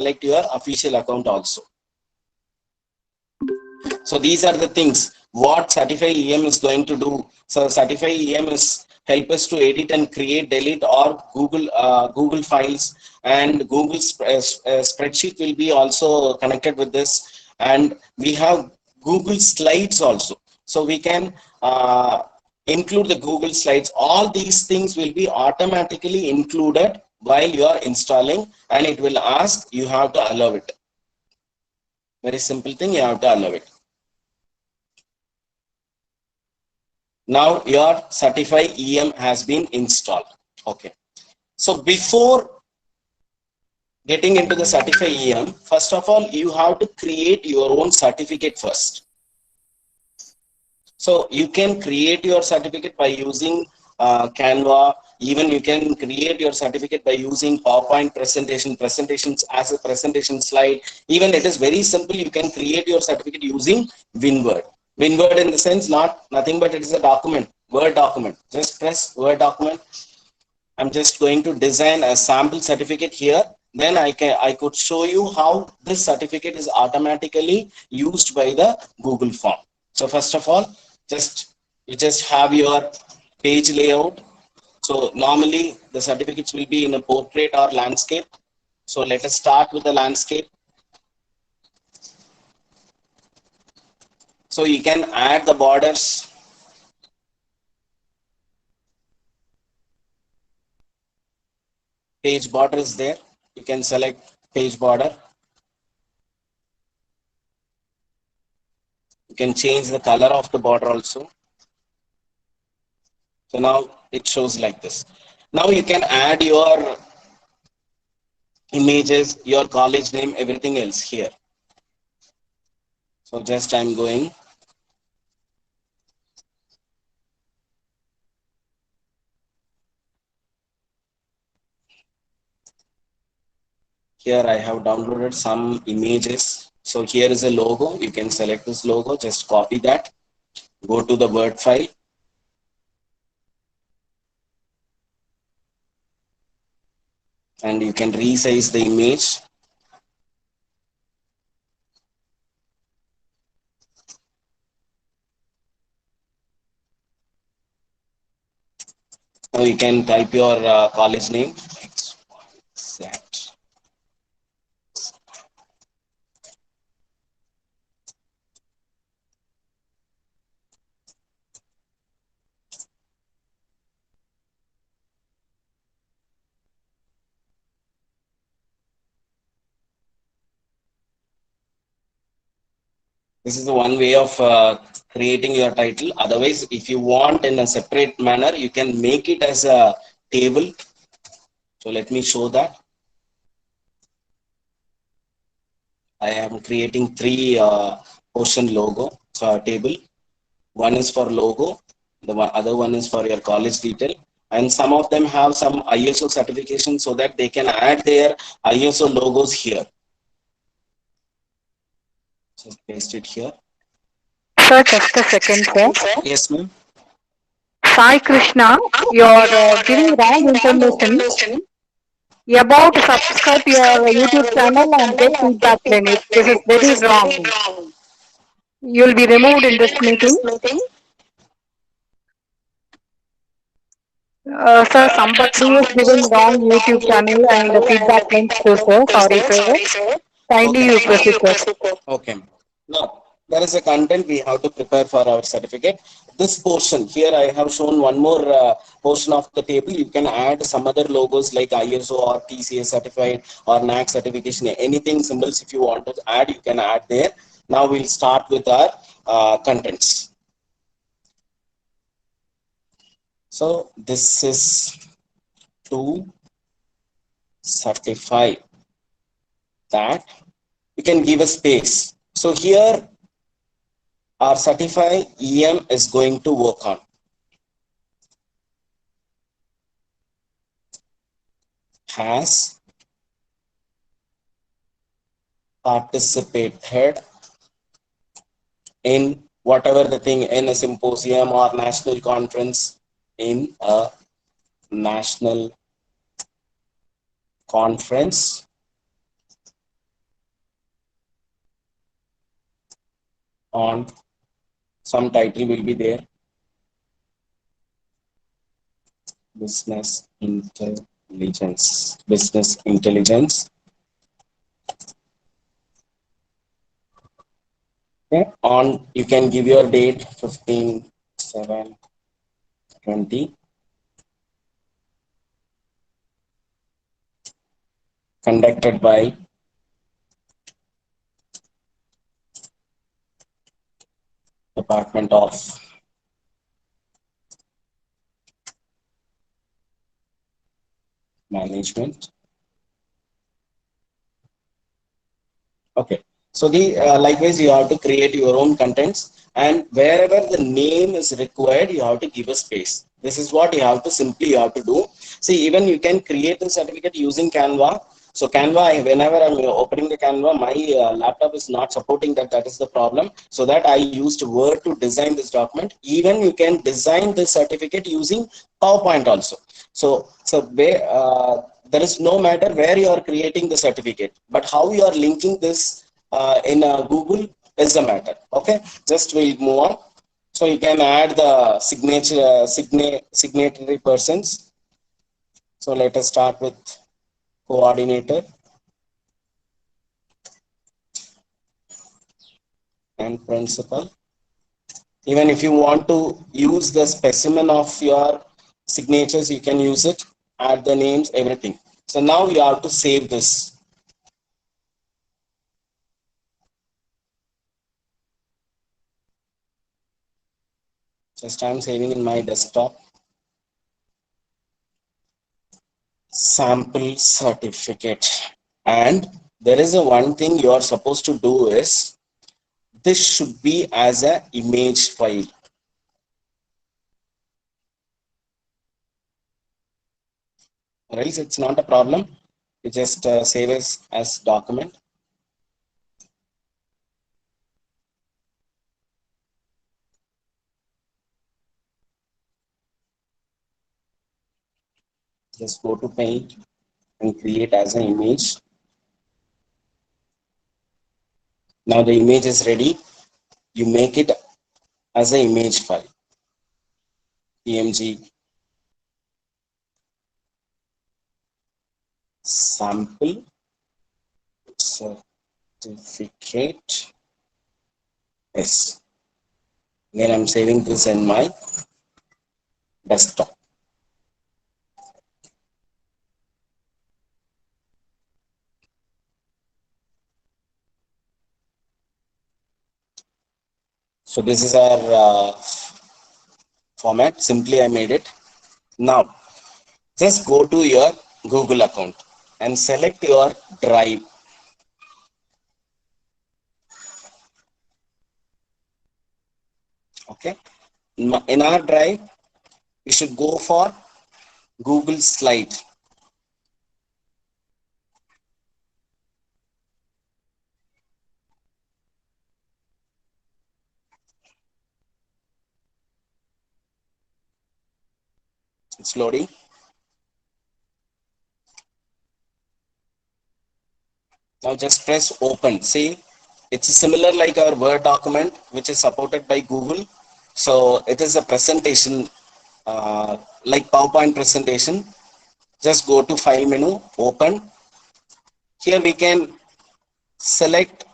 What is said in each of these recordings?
select your official account also. So these are the things what Certify EM is going to do. So Certify EM is help us to edit and create, delete or Google files, and Google spreadsheet will be also connected with this, and we have Google Slides also. So we can include the Google Slides. All these things will be automatically included while you are installing, and it will ask, you have to allow it. Very simple thing, you have to allow it. Now your Certify EM has been installed. Okay. So before getting into the Certify EM, first of all, you have to create your own certificate first. So you can create your certificate by using Canva. Even you can create your certificate by using PowerPoint presentations as a presentation slide. Even it is very simple. You can create your certificate using WinWord. WinWord in the sense, nothing but it is a document, Word document. Just press Word document. I'm just going to design a sample certificate here. Then I could show you how this certificate is automatically used by the Google form. So first of all, you just have your page layout. So normally the certificates will be in a portrait or landscape. So let us start with the landscape. So you can add the borders. Page border is there. You can select page border. You can change the color of the border also. So now it shows like this. Now you can add your images, your college name, everything else here. So just I'm going. Here I have downloaded some images. So here is a logo. You can select this logo, just copy that, go to the Word file. And you can resize the image. Now you can type your college name. This is the one way of creating your title. Otherwise, if you want in a separate manner, you can make it as a table. So let me show that. I am creating three portion logo table. One is for logo, the other one is for your college detail, and some of them have some ISO certification so that they can add their ISO logos here. Just paste it here. Sir, just a second, sir. Yes, ma'am. Sai Krishna, you're giving wrong information about subscribe your YouTube channel and get feedback limit. This is very wrong. You'll be removed in this meeting. Sir, somebody is giving wrong YouTube channel and the feedback links to sir. Sorry, sir. Kindly Okay. you proceed, sir. Okay. Now, there is a content we have to prepare for our certificate. This portion here, I have shown one more portion of the table. You can add some other logos like ISO or TCA certified or NAC certification, anything symbols if you want to add, you can add there. Now we'll start with our contents. So this is to certify that. You can give a space. So here our Certify EM is going to work on. Has participated in whatever the thing, in a symposium or national conference, in a national conference on some title will be there, business intelligence. Okay, on you can give your date 15/7/20, conducted by Department of Management. Okay, so the likewise you have to create your own contents, and wherever the name is required you have to give a space. This is what you have to simply you have to do. See, even you can create the certificate using Canva. So Canva, whenever I'm opening the Canva, my laptop is not supporting that. That is the problem. So that I used Word to design this document. Even you can design the certificate using PowerPoint also. So there is no matter where you are creating the certificate, but how you are linking this in Google is the matter. Okay, just we'll move on. So you can add the signatory persons. So let us start with coordinator and principal. Even if you want to use the specimen of your signatures, you can use it, add the names, everything. So now you have to save this. Just I'm saving in my desktop. Sample certificate. And there is a one thing you are supposed to do is this should be as a image file. Or else it's not a problem. You just save as document. Just go to paint and create as an image. Now the image is ready. You make it as an image file. PNG sample certificate. Yes. Then I'm saving this in my desktop. So this is our format. Simply I made it. Now just go to your Google account and select your drive. Okay. In our drive, we should go for Google Slide. It's loading. Now just press open. See, it's similar like our Word document, which is supported by Google. So it is a presentation like PowerPoint presentation. Just go to File menu, open. Here we can select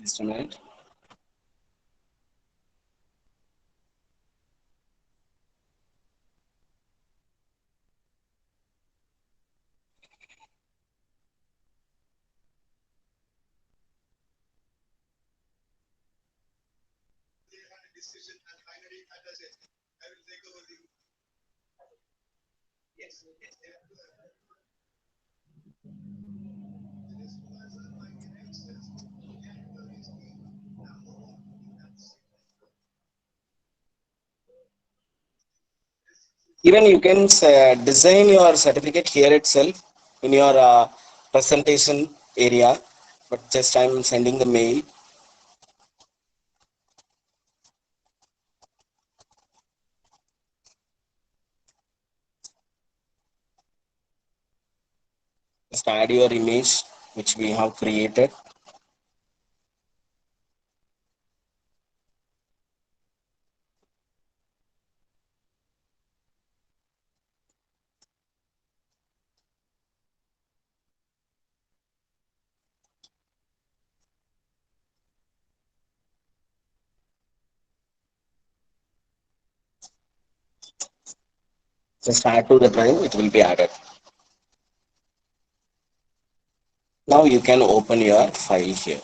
just a minute. Even you can design your certificate here itself in your presentation area. but just I'm sending the mail. Just add your image which we have created. Just add to the drive, it will be added. Now you can open your file here.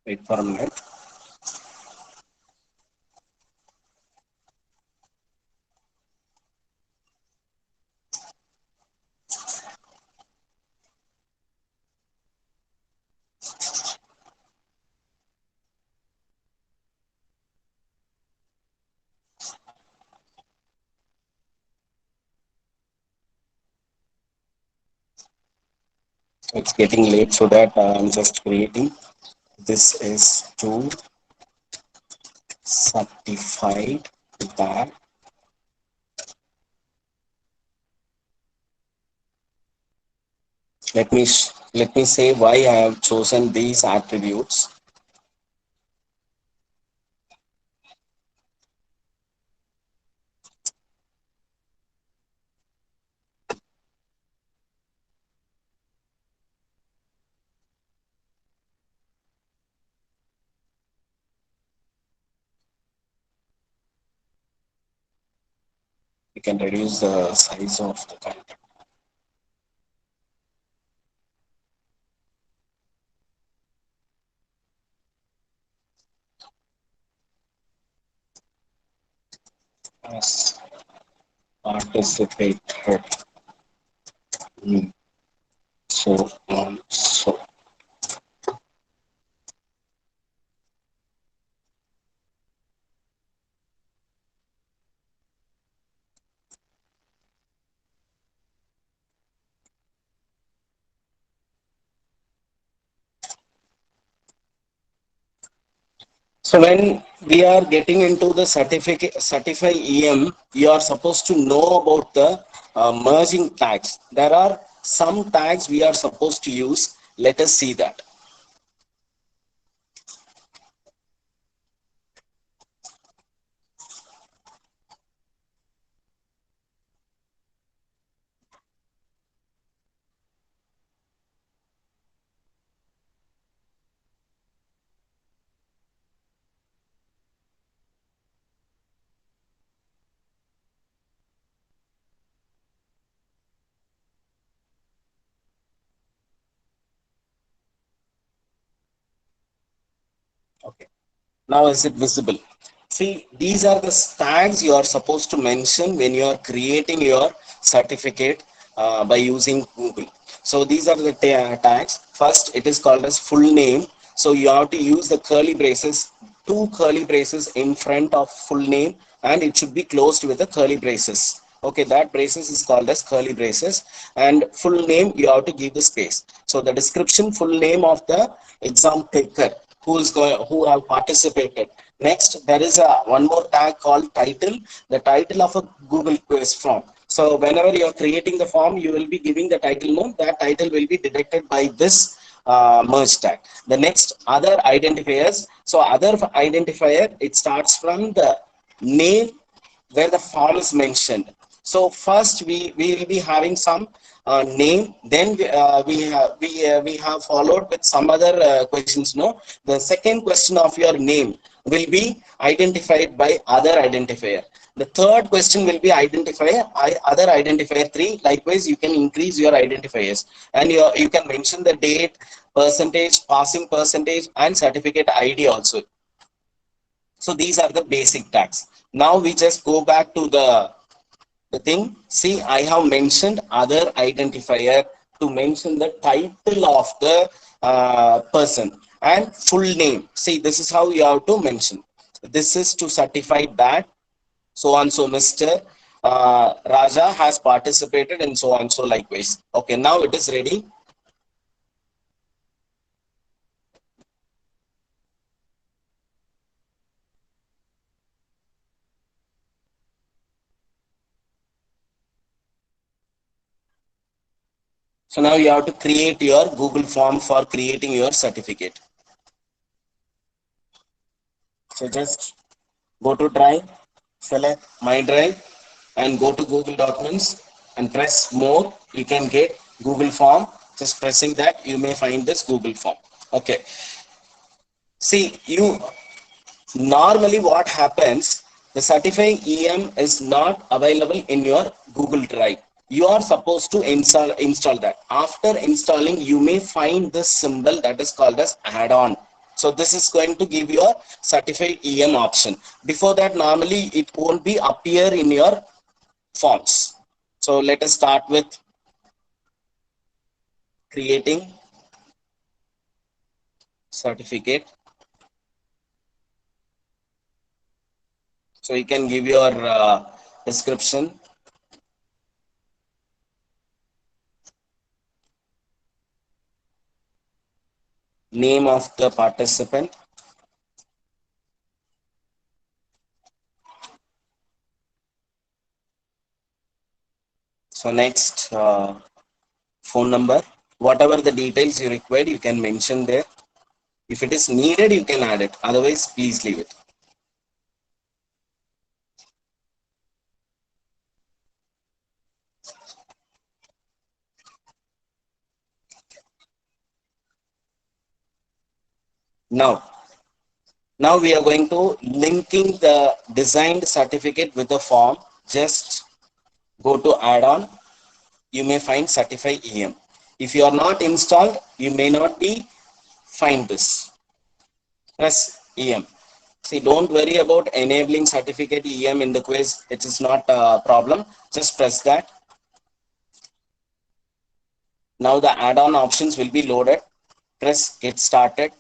Wait for a minute. It's getting late, so that I'm just creating. This is to certify that let me say why I have chosen these attributes. You can reduce the size of the content. As participated in so on so. So when we are getting into the certify EM, you are supposed to know about the merging tags. There are some tags we are supposed to use. Let us see that. Okay. Now is it visible? See, these are the tags you are supposed to mention when you are creating your certificate by using Google. So these are the tags. First, it is called as full name. So you have to use the curly braces, two curly braces in front of full name, and it should be closed with the curly braces. Okay, that braces is called as curly braces, and full name you have to give the space. So the description, full name of the exam taker who is going, who have participated. Next, there is a one more tag called title, the title of a Google quiz form. So whenever you are creating the form, you will be giving the title name. That title will be detected by this merge tag. The next, other identifiers. So other identifier, it starts from the name where the form is mentioned. So first we will be having some name, then we have followed with some other questions. No, the second question of your name will be identified by other identifier. The third question will be identifier other identifier 3. Likewise, you can increase your identifiers, and you can mention the date, percentage, passing percentage, and certificate ID also. So these are the basic tags. Now we just go back to the thing. See, I have mentioned other identifier to mention the title of the person and full name. See, this is how you have to mention. This is to certify that so and so Mr. Raja has participated in so and so likewise. Okay, now it is ready. So now you have to create your Google form for creating your certificate. So just go to Drive, select My Drive, and go to Google Documents and press More. You can get Google Form. Just pressing that, you may find this Google Form. Okay. See, you normally what happens, the certifying EM is not available in your Google Drive. You are supposed to install that. After installing, you may find this symbol that is called as add-on. So this is going to give you a certified EM option. Before that, normally it won't be appear in your forms. So let us start with creating certificate. So you can give your description. Name of the participant. So next, phone number. Whatever the details you require, you can mention there. If it is needed, you can add it. Otherwise, please leave it. Now we are going to linking the designed certificate with the form. Just go to add-on. You may find certify EM. If you are not installed, you may not be find this. Press EM. See, don't worry about enabling certificate EM in the quiz. It is not a problem. Just press that. Now the add-on options will be loaded. Press get started.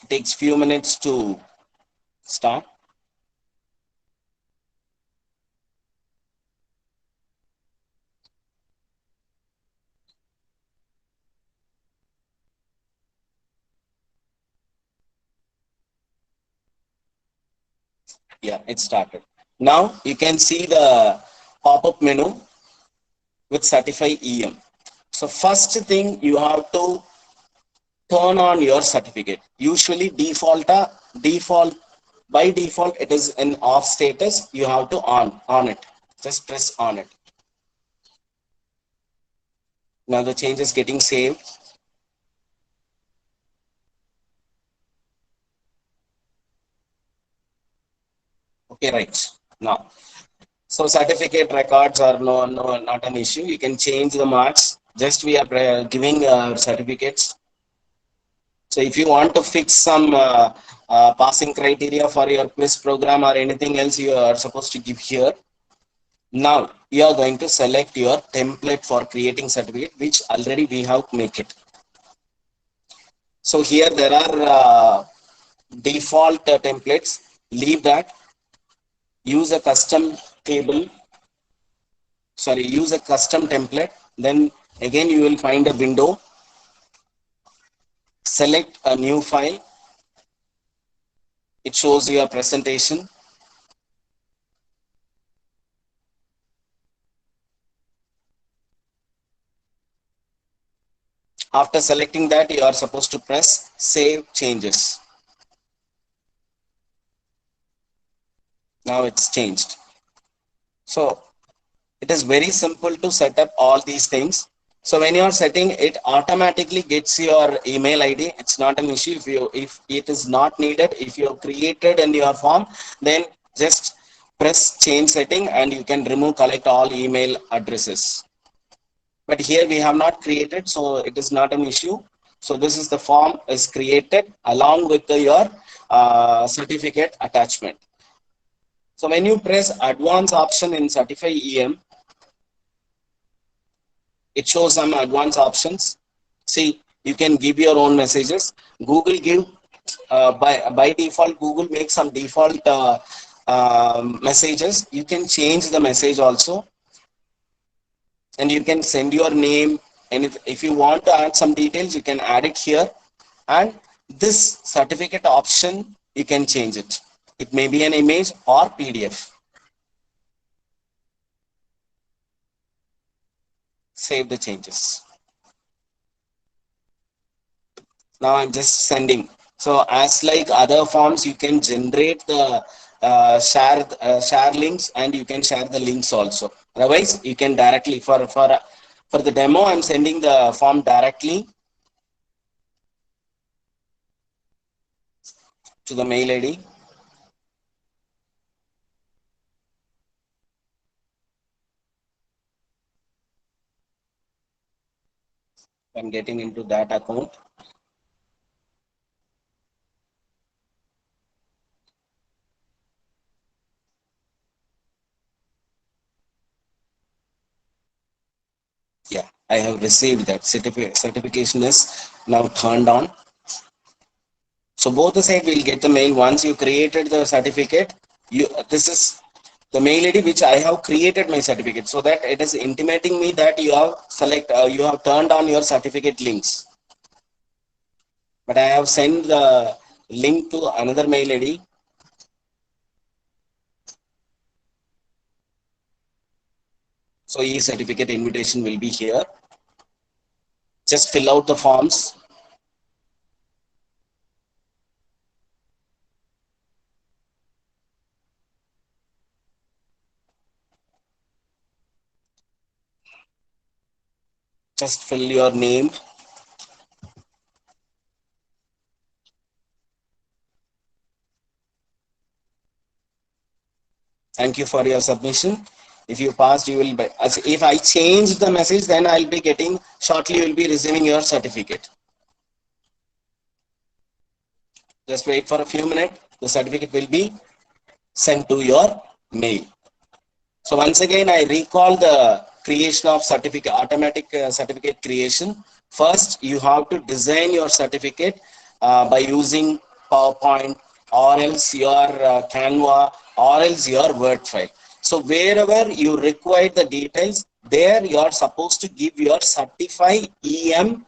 It takes few minutes to start. Yeah, it started. Now you can see the pop-up menu with certify EM. So first thing you have to turn on your certificate. Usually default by default it is in off status. You have to on it. Just press on it. Now the change is getting saved. Okay, right now. So certificate records are not an issue. You can change the marks. Just we are giving certificates. So if you want to fix some passing criteria for your quiz program or anything else, you are supposed to give here. Now you are going to select your template for creating certificate, which already we have make it. So here there are default templates. Leave that. Use a custom table. Sorry, use a custom template. Then again you will find a window. Select a new file. It shows your presentation. After selecting that, you are supposed to press save changes. Now it's changed. So it is very simple to set up all these things. So when you are setting, it automatically gets your email ID. It's not an issue. If it is not needed, if you have created in your form, then just press change setting and you can remove collect all email addresses. But here we have not created, so it is not an issue. So this is the form is created along with your certificate attachment. So when you press advanced option in Certify EM, it shows some advanced options. See, you can give your own messages. Google give by default. Google makes some default messages. You can change the message also, and you can send your name. And if you want to add some details, you can add it here. And this certificate option, you can change it. It may be an image or PDF. Save the changes. Now I'm just sending. So as like other forms, you can generate the share links, and you can share the links also. Otherwise, you can directly for the demo, I'm sending the form directly to the mail ID. I'm getting into that account. Yeah, I have received that. Certification is now turned on. So both the side will get the mail. Once you created the certificate, this is the mail ID which I have created my certificate, so that it is intimating me that you have you have turned on your certificate links. But I have sent the link to another mail ID. So e-certificate invitation will be here. Just fill out the forms. Just fill your name. Thank you for your submission. If you passed, you will be, if I change the message, then I'll be getting, shortly you will be receiving your certificate. Just wait for a few minutes. The certificate will be sent to your mail. So once again, I recall the creation of certificate, automatic certificate creation. First, you have to design your certificate by using PowerPoint, or else your Canva, or else your Word file. So wherever you require the details, there you are supposed to give your Certify EM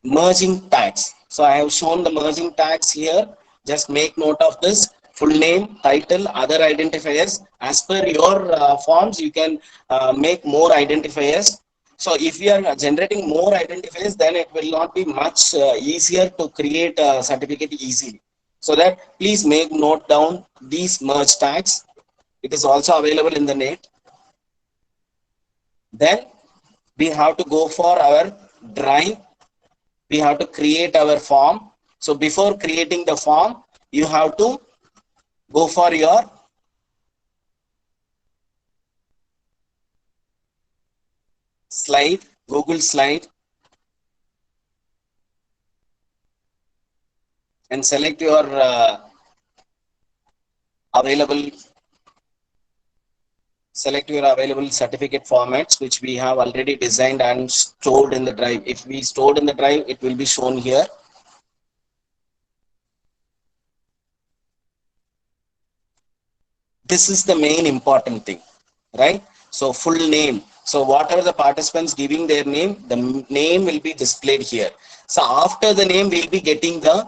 merging tags. So I have shown the merging tags here. Just make note of this. Full name, title, other identifiers. As per your forms, you can make more identifiers. So if you are generating more identifiers, then it will not be much easier to create a certificate easily. So that please make note down these merge tags. It is also available in the net. Then we have to go for our drive. We have to create our form. So before creating the form, you have to go for your slide, Google slide, and select your available certificate formats, which we have already designed and stored in the drive. If we stored in the drive, it will be shown here. This is the main important thing, right? So full name. So whatever the participants giving their name, the name will be displayed here. So after the name, we'll be getting the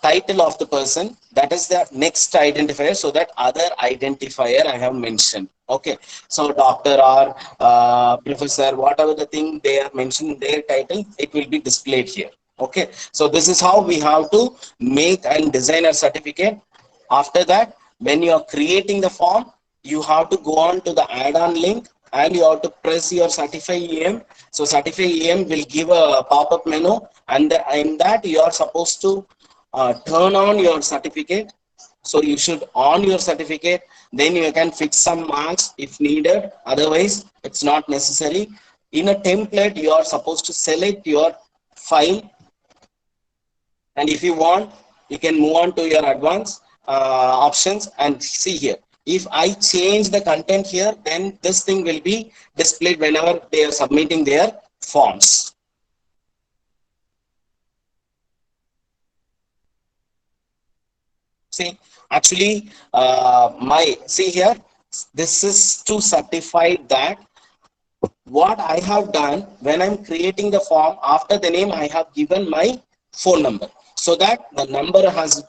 title of the person. That is the next identifier. So that other identifier I have mentioned. Okay. So doctor or professor, whatever the thing they are mentioned their title, it will be displayed here. Okay. So this is how we have to make and design a certificate. After that, when you are creating the form, you have to go on to the add-on link and you have to press your Certify EM. So Certify EM will give a pop-up menu, and in that you are supposed to turn on your certificate. So you should on your certificate, then you can fix some marks if needed. Otherwise, it's not necessary. In a template, you are supposed to select your file, and if you want, you can move on to your advanced options and see here. If I change the content here, then this thing will be displayed whenever they are submitting their forms. See, actually, see here, this is to certify that what I have done when I'm creating the form, after the name I have given my phone number, so that the number has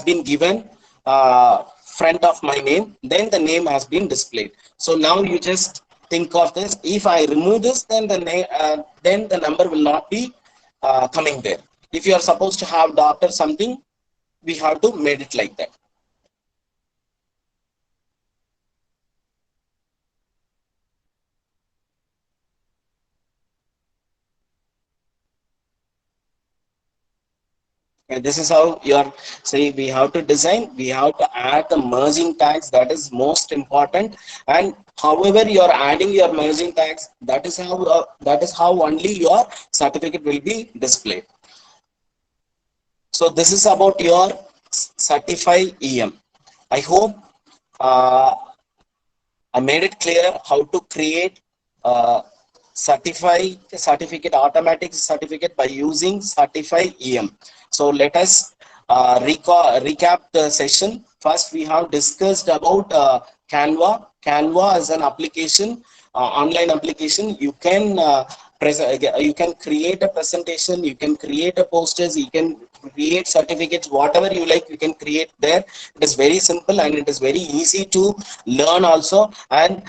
been given front of my name, then the name has been displayed. So now you just think of this. If I remove this, then the name, then the number will not be coming there. If you are supposed to have doctor something, we have to made it like that. And this is how you're say we have to design, we have to add the merging tags, that is most important. And however you're adding your merging tags, that is how only your certificate will be displayed. So this is about your Certify EM. I hope I made it clear how to create certificate, automatic certificate by using Certify EM. So let us recap the session. First, we have discussed about Canva. Canva is an application, online application. You can you can create a presentation, you can create a posters, you can create certificates, whatever you like, you can create there. It is very simple and it is very easy to learn also. And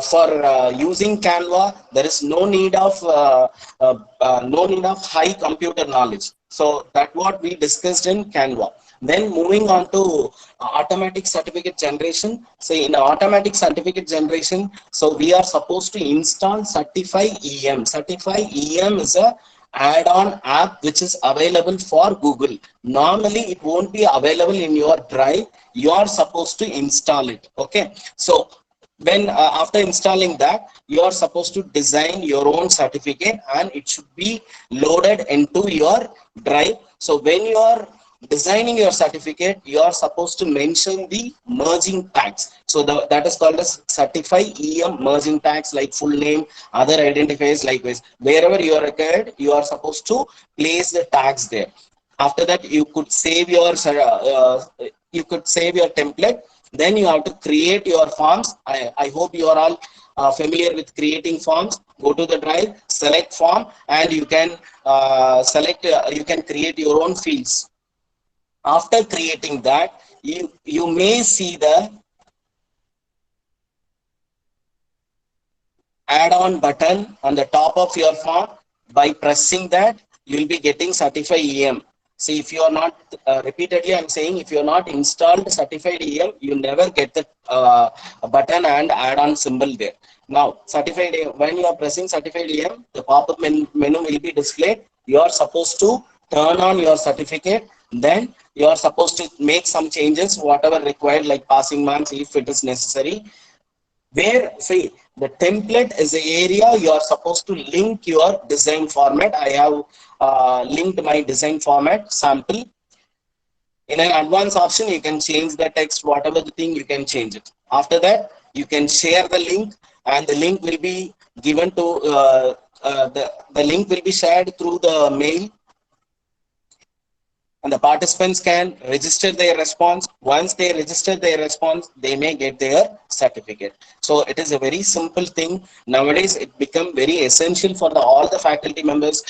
for using Canva, there is no need of high computer knowledge. So that's what we discussed in Canva. Then moving on to automatic certificate generation. So in automatic certificate generation, so we are supposed to install Certify EM. Certify EM is a add-on app which is available for Google. Normally it won't be available in your Drive. You are supposed to install it. Okay. So when after installing that, you are supposed to design your own certificate and it should be loaded into your Drive. So when you are designing your certificate, you are supposed to mention the merging tags. So that is called as Certify EM merging tags, like full name, other identifiers, likewise. Wherever you are required, you are supposed to place the tags there. After that, you could save your template. Then you have to create your forms. I hope you are all familiar with creating forms. Go to the Drive, select form, and you can you can create your own fields. After creating that, you may see the add-on button on the top of your form. By pressing that, you will be getting Certify EM. See, if you are not repeatedly, I'm saying, if you are not installed Certified EM, you never get the button and add-on symbol there. Now, Certified EM, when you are pressing Certified EM, the pop-up menu will be displayed. You are supposed to turn on your certificate. Then you are supposed to make some changes, whatever required, like passing marks if it is necessary. Where, see, the template is the area you are supposed to link your design format. I have linked my design format sample. In an advanced option, you can change the text, whatever the thing, you can change it. After that, you can share the link, and the link will be given to the link will be shared through the mail, and the participants can register their response. Once they register their response, they may get their certificate. So it is a very simple thing. Nowadays, it become very essential for all the faculty members,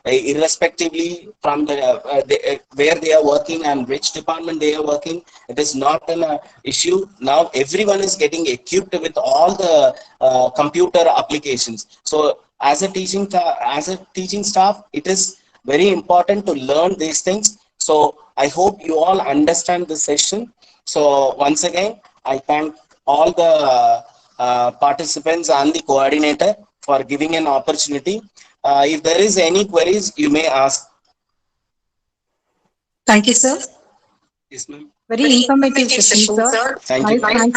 irrespectively from where they are working and which department they are working. It is not an issue. Now everyone is getting equipped with all the computer applications. So as a teaching staff, it is very important to learn these things So I hope you all understand the session. So once again, I thank all the participants and the coordinator for giving an opportunity. If there is any queries, you may ask. Thank you, sir. Yes, ma'am. Very informative session, sir. Thank you. Thanks